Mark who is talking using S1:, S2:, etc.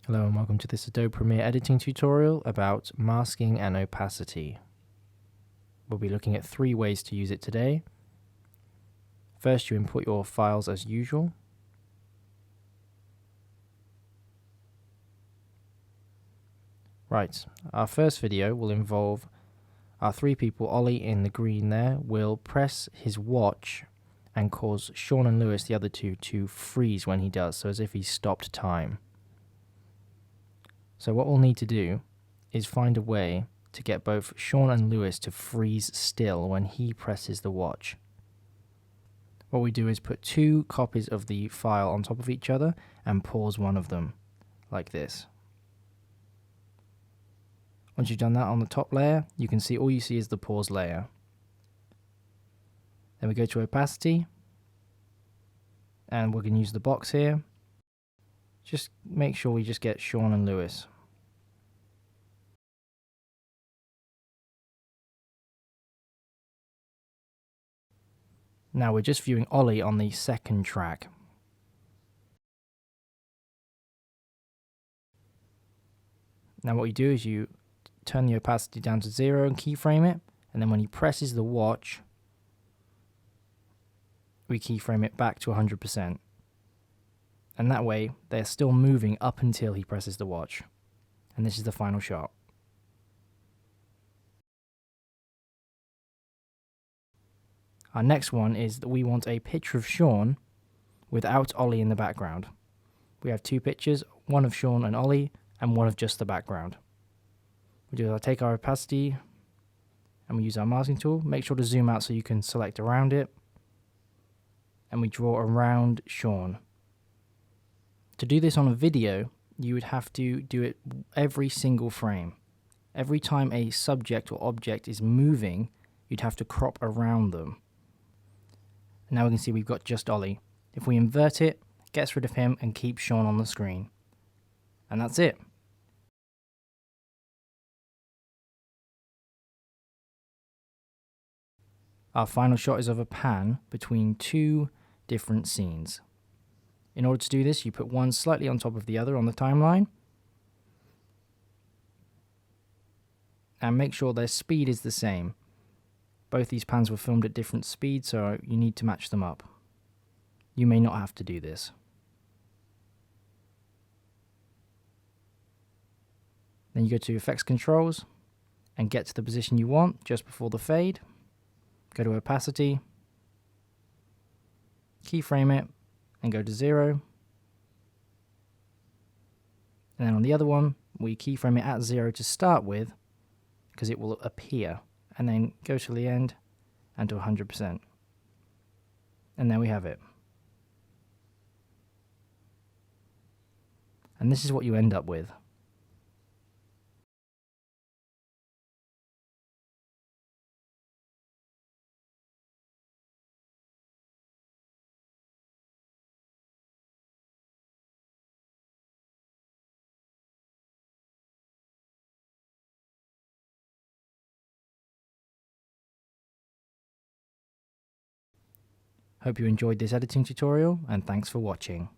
S1: Hello and welcome to this Adobe Premiere editing tutorial about masking and opacity. We'll be looking at 3 ways to use it today. First, you input your files as usual. Right, our first video will involve our 3 people. Ollie in the green there will press his watch and cause Sean and Lewis, the other 2, to freeze when he does, so as if he's stopped time. So what we'll need to do is find a way to get both Sean and Lewis to freeze still when he presses the watch. What we do is put 2 copies of the file on top of each other and pause one of them, like this. Once you've done that on the top layer, you can see all you see is the pause layer. Then we go to opacity, and we can use the box here. Just make sure we just get Sean and Lewis. Now we're just viewing Ollie on the second track. Now what you do is you turn the opacity down to 0 and keyframe it, and then when he presses the watch, we keyframe it back to 100%. And that way, they're still moving up until he presses the watch. And this is the final shot. Our next one is that we want a picture of Sean without Ollie in the background. We have 2 pictures, one of Sean and Ollie, and one of just the background. We do take our opacity, and we use our masking tool. Make sure to zoom out so you can select around it. And we draw around Sean. To do this on a video, you would have to do it every single frame. Every time a subject or object is moving, you'd have to crop around them. Now we can see we've got just Ollie. If we invert it, it gets rid of him and keeps Sean on the screen. And that's it. Our final shot is of a pan between 2 different scenes. In order to do this, you put one slightly on top of the other on the timeline. And make sure their speed is the same. Both these pans were filmed at different speeds, so you need to match them up. You may not have to do this. Then you go to Effects Controls and get to the position you want just before the fade. Go to Opacity, keyframe it, and go to 0. And then on the other one, we keyframe it at 0 to start with, because it will appear. And then go to the end and to 100%. And there we have it. And this is what you end up with. Hope you enjoyed this editing tutorial, and thanks for watching.